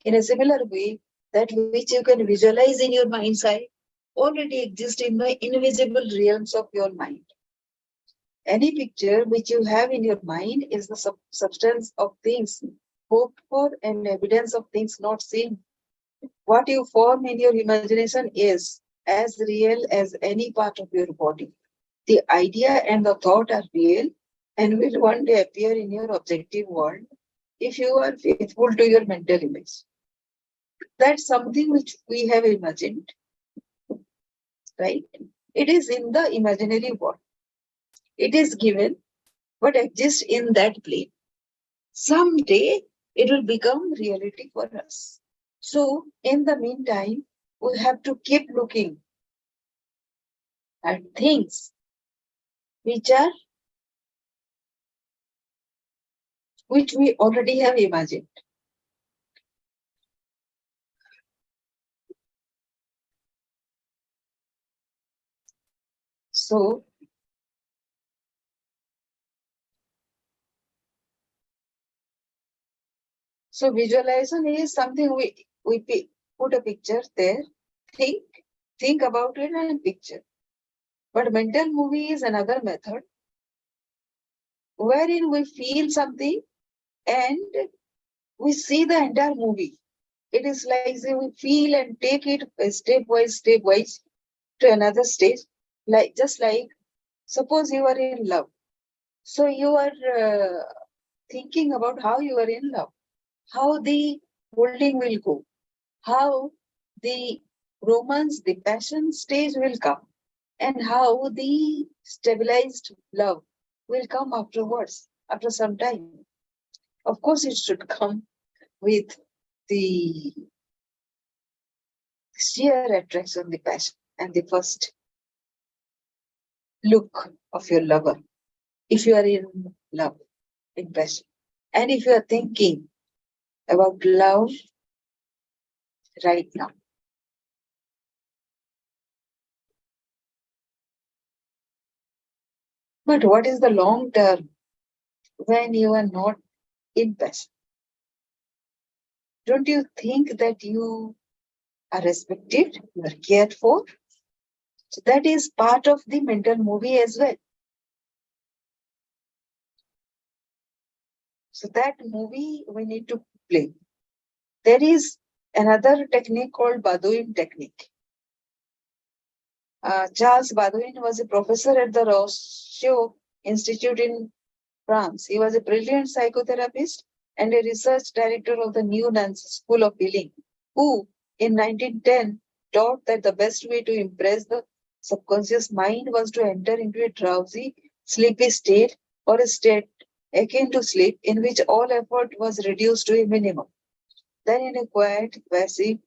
In a similar way, that which you can visualize in your mind's eye already exists in the invisible realms of your mind. Any picture which you have in your mind is the substance of things hoped for and evidence of things not seen. What you form in your imagination is as real as any part of your body. The idea and the thought are real and will one day appear in your objective world if you are faithful to your mental image. That's something which we have imagined, right? It is in the imaginary world. It is given but exists in that plane. Someday it will become reality for us. So, in the meantime, we have to keep looking at things which are which we already have imagined. So visualization is something put a picture there, think, think about it and picture. But mental movie is another method wherein we feel something and we see the entire movie. It is like say we feel and take it step wise to another stage. Like just like suppose you are in love. So you are thinking about how you are in love, how the holding will go, how the romance, the passion stage will come, and how the stabilized love will come afterwards, after some time. Of course, it should come with the sheer attraction, the passion, and the first look of your lover. If you are in love, in passion, and if you are thinking about love right now. But what is the long term when you are not in passion? Don't you think that you are respected, you are cared for? So that is part of the mental movie as well. So that movie we need to play. There is another technique called Baudouin technique. Charles Baudouin was a professor at the Rothschild Institute in France. He was a brilliant psychotherapist and a research director of the New Nancy School of Healing, who in 1910 taught that the best way to impress the subconscious mind was to enter into a drowsy, sleepy state or a state akin to sleep in which all effort was reduced to a minimum. Then, in a quiet, passive,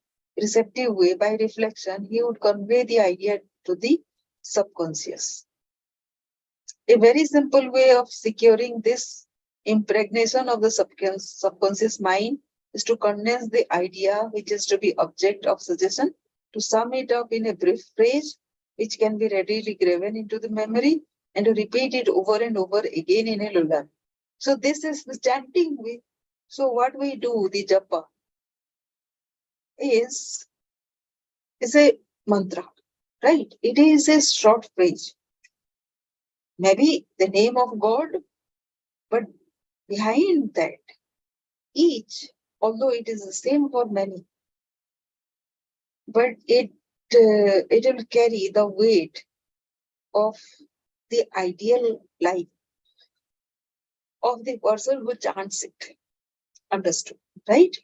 receptive way, by reflection, he would convey the idea to the subconscious. A very simple way of securing this impregnation of the subconscious mind is to condense the idea which is to be object of suggestion, to sum it up in a brief phrase which can be readily graven into the memory, and to repeat it over and over again in a lullaby. So this is the chanting way. So what we do, the japa, is a mantra, right? It is a short phrase. Maybe the name of God, but behind that, each, although it is the same for many, but it will carry the weight of the ideal life of the person who chants it. Understood, right?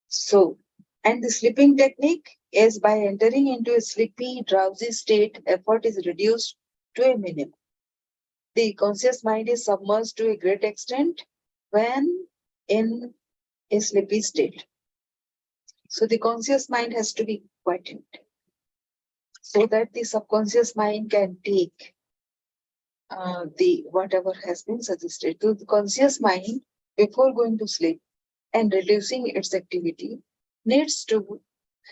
So, and the sleeping technique is by entering into a sleepy, drowsy state, effort is reduced to a minimum. The conscious mind is submerged to a great extent when in a sleepy state. So the conscious mind has to be quieted so that the subconscious mind can take the whatever has been suggested to the conscious mind before going to sleep and reducing its activity needs to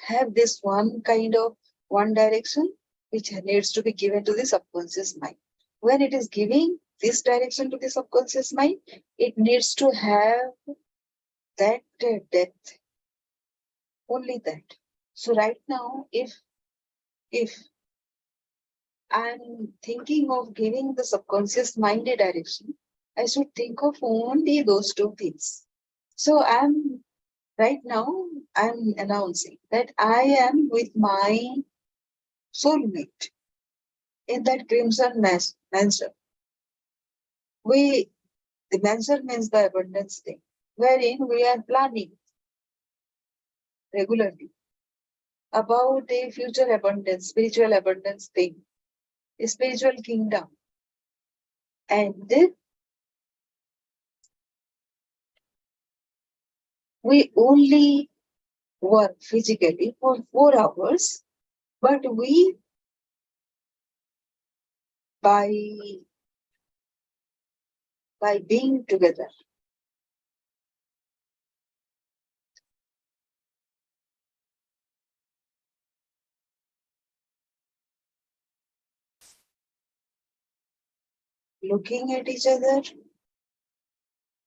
have this one kind of one direction which needs to be given to the subconscious mind. When it is giving this direction to the subconscious mind, it needs to have that depth, only that. So right now, if I'm thinking of giving the subconscious mind a direction, I should think of only those two things. So right now, I'm announcing that I am with my soulmate in that crimson mansion. The mansion means the abundance thing, wherein we are planning regularly about a future abundance, spiritual abundance thing, a spiritual kingdom. And we only work physically for 4 hours, but we, by being together, looking at each other,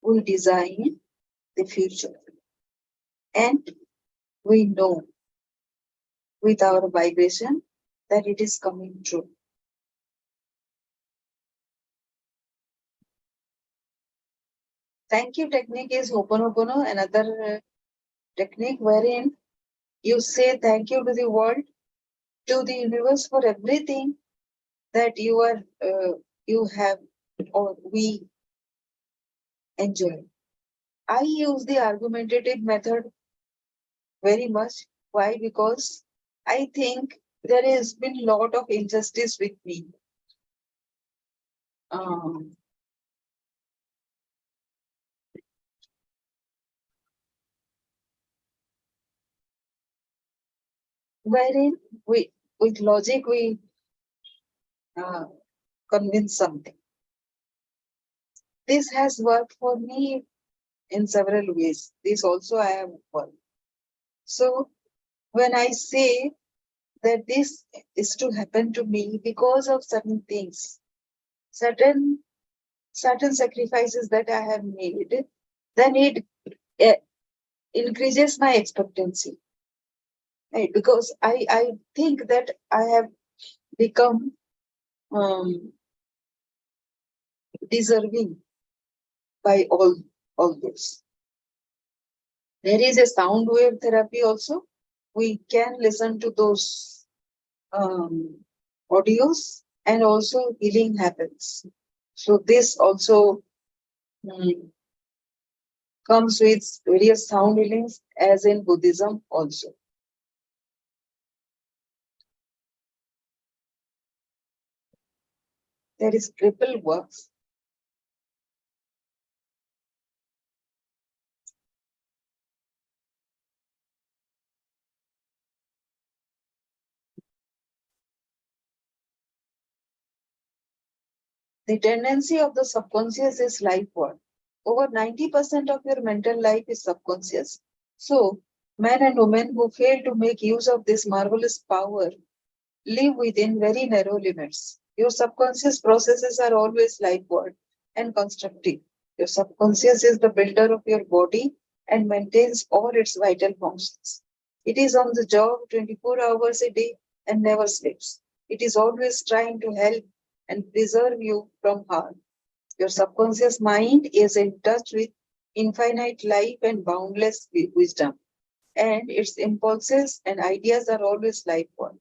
we design the future. And we know with our vibration that it is coming true. Thank you technique is Ho'oponopono, another technique wherein you say thank you to the world, to the universe for everything that you have or we enjoy. I use the argumentative method very much. Why? Because I think there has been a lot of injustice with me. Um, wherein we, with logic, we uh, convince something. This has worked for me in several ways. This also I have worked. So when I say that this is to happen to me because of certain things, certain certain sacrifices that I have made, then it uh, increases my expectancy. Right? Because I think that I have become um, deserving by all this. There is a sound wave therapy also. We can listen to those audios and also healing happens. So this also mm, comes with various sound healings as in Buddhism also. There is triple works. The tendency of the subconscious is life work. Over 90% of your mental life is subconscious. So, men and women who fail to make use of this marvelous power live within very narrow limits. Your subconscious processes are always life work and constructive. Your subconscious is the builder of your body and maintains all its vital functions. It is on the job 24 hours a day and never sleeps. It is always trying to help and preserve you from harm. Your subconscious mind is in touch with infinite life and boundless wisdom, and its impulses and ideas are always life work.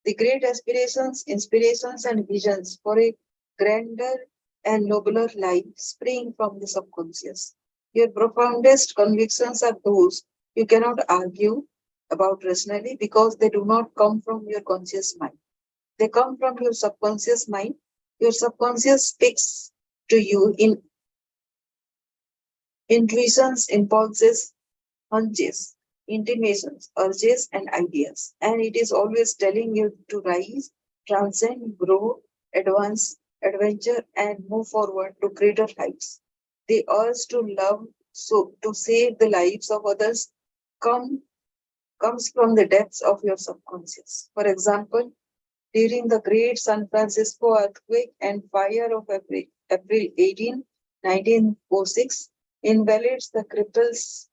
The great aspirations, inspirations, and visions for a grander and nobler life spring from the subconscious. Your profoundest convictions are those you cannot argue about rationally because they do not come from your conscious mind. They come from your subconscious mind. Your subconscious speaks to you in intuitions, impulses, hunches, intimations, urges, and ideas. And it is always telling you to rise, transcend, grow, advance, adventure, and move forward to greater heights. The urge to love, so to save the lives of others, come comes from the depths of your subconscious. For example, during the great San Francisco earthquake and fire of April 18, 1906, invalids, the cripples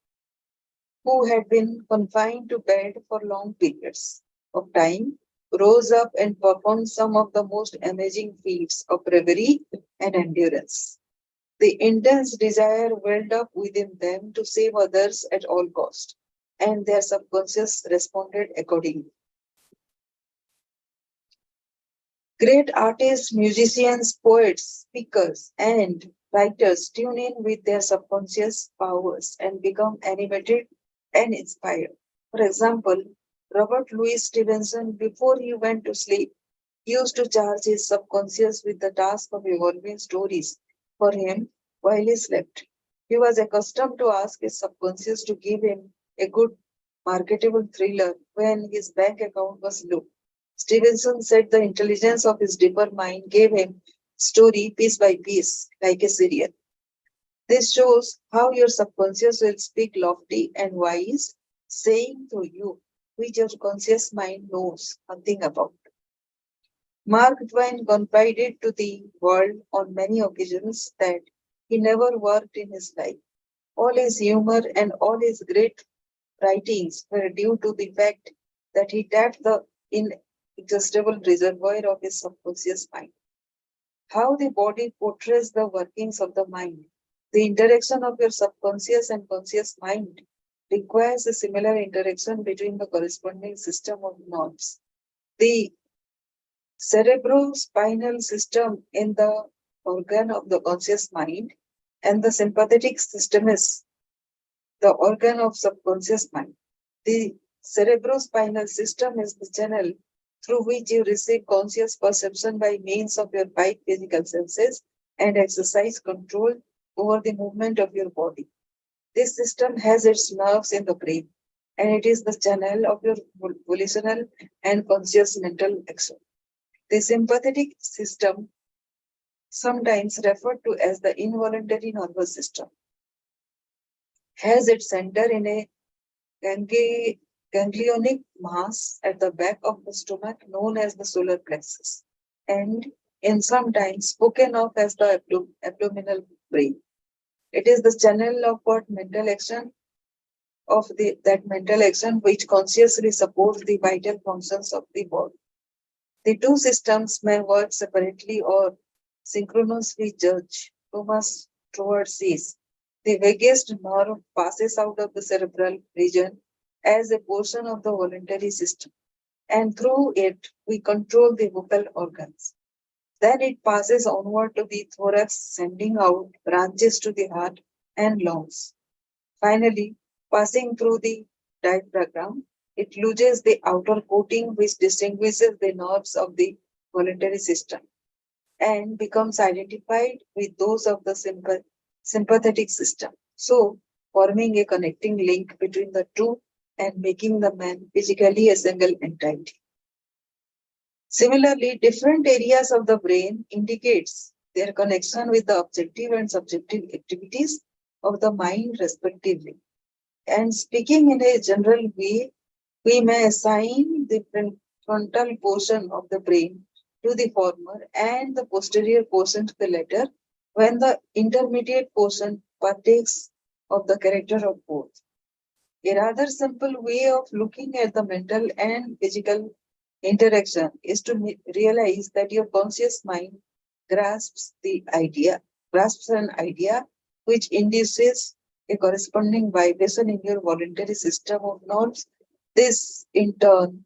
who had been confined to bed for long periods of time, rose up and performed some of the most amazing feats of bravery and endurance. The intense desire welled up within them to save others at all cost, and their subconscious responded accordingly. Great artists, musicians, poets, speakers, and writers tune in with their subconscious powers and become animated and inspired. For example, Robert Louis Stevenson, before he went to sleep, used to charge his subconscious with the task of evolving stories for him while he slept. He was accustomed to ask his subconscious to give him a good marketable thriller when his bank account was low. Stevenson said the intelligence of his deeper mind gave him story piece by piece, like a serial. This shows how your subconscious will speak lofty and wise, saying to you, which your conscious mind knows nothing about. Mark Twain confided to the world on many occasions that he never worked in his life. All his humor and all his great writings were due to the fact that he tapped the inexhaustible reservoir of his subconscious mind. How the body portrays the workings of the mind. The interaction of your subconscious and conscious mind requires a similar interaction between the corresponding system of nerves. The cerebrospinal system in the organ of the conscious mind, and the sympathetic system is the organ of subconscious mind. The cerebrospinal system is the channel through which you receive conscious perception by means of your five physical senses and exercise control over the movement of your body. This system has its nerves in the brain, and it is the channel of your volitional and conscious mental action. The sympathetic system, sometimes referred to as the involuntary nervous system, has its center in a ganglionic mass at the back of the stomach known as the solar plexus, and in sometimes spoken of as the abdominal brain. It is the channel of what mental action that mental action which consciously supports the vital functions of the body. The two systems may work separately or synchronously. Judge Thomas Troward says. The vagus nerve passes out of the cerebral region as a portion of the voluntary system, and through it we control the vocal organs. Then it passes onward to the thorax, sending out branches to the heart and lungs. Finally, passing through the diaphragm, it loses the outer coating which distinguishes the nerves of the voluntary system and becomes identified with those of the sympathetic system. So, forming a connecting link between the two and making the man physically a single entity. Similarly, different areas of the brain indicates their connection with the objective and subjective activities of the mind respectively. And speaking in a general way, we may assign the frontal portion of the brain to the former and the posterior portion to the latter when the intermediate portion partakes of the character of both. A rather simple way of looking at the mental and physical interaction is to realize that your conscious mind grasps an idea which induces a corresponding vibration in your voluntary system of nerves. This, in turn,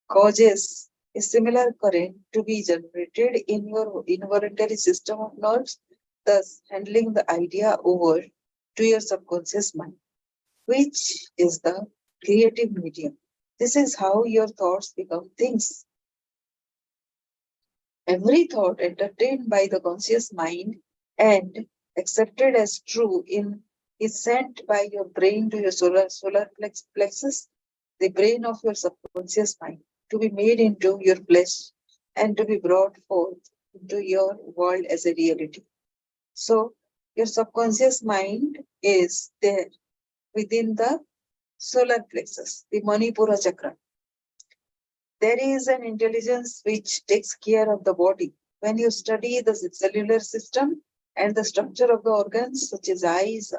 causes a similar current to be generated in your involuntary system of nerves, thus handling the idea over to your subconscious mind, which is the creative medium. This is how your thoughts become things. Every thought entertained by the conscious mind and accepted as true is sent by your brain to your solar plexus, the brain of your subconscious mind, to be made into your flesh and to be brought forth into your world as a reality. So, your subconscious mind is there within the solar plexus, the Manipura chakra. There is an intelligence which takes care of the body. When you study the cellular system and the structure of the organs, such as eyes,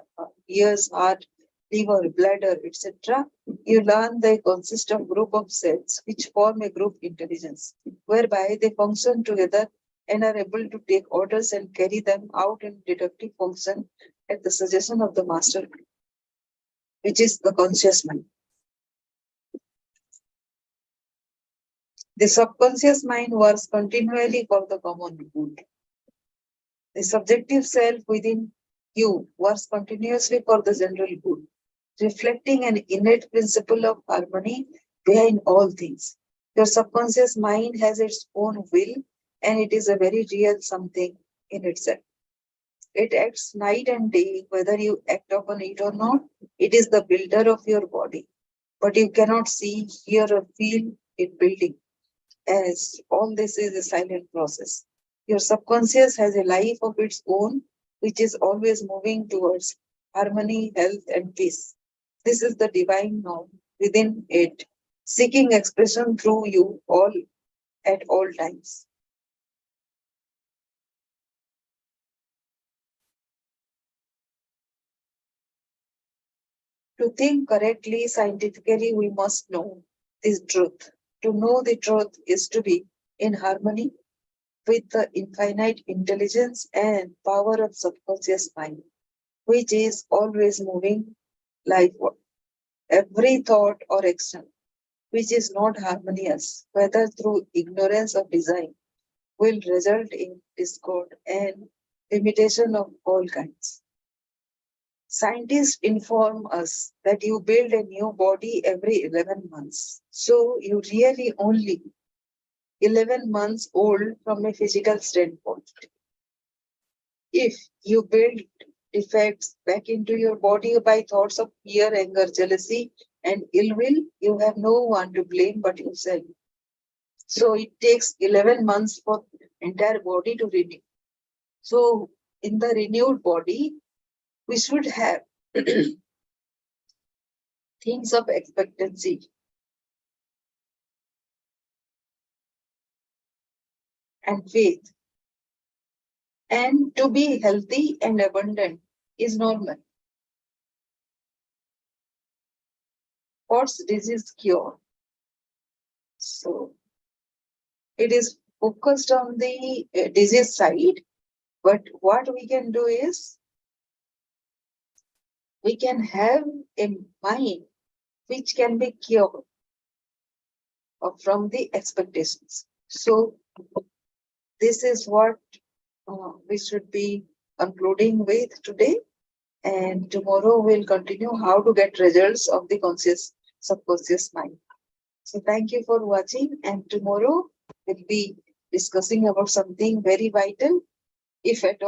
ears, heart, liver, bladder, etc., you learn they consist of group of cells which form a group intelligence, whereby they function together and are able to take orders and carry them out in deductive function at the suggestion of the master, which is the conscious mind. The subconscious mind works continually for the common good. The subjective self within you works continuously for the general good, reflecting an innate principle of harmony behind all things. Your subconscious mind has its own will, and it is a very real something in itself. It acts night and day, whether you act upon it or not. It is the builder of your body, but you cannot see, hear, or feel it building, as all this is a silent process. Your subconscious has a life of its own, which is always moving towards harmony, health, and peace. This is the divine norm within it, seeking expression through you all at all times. To think correctly, scientifically, we must know this truth. To know the truth is to be in harmony with the infinite intelligence and power of subconscious mind, which is always moving like every thought or action which is not harmonious, whether through ignorance of design, will result in discord and limitation of all kinds. Scientists inform us that you build a new body every 11 months. So you really only 11 months old from a physical standpoint. If you build defects back into your body by thoughts of fear, anger, jealousy, and ill will, you have no one to blame but yourself. So it takes 11 months for entire body to renew. So in the renewed body, we should have things of expectancy and faith. And to be healthy and abundant is normal. What's disease cure? So it is focused on the disease side, but what we can do is we can have a mind which can be cured from the expectations. So this is what we should be concluding with today. And tomorrow we'll continue how to get results of the conscious subconscious mind. So thank you for watching, and tomorrow we'll be discussing about something very vital, if at all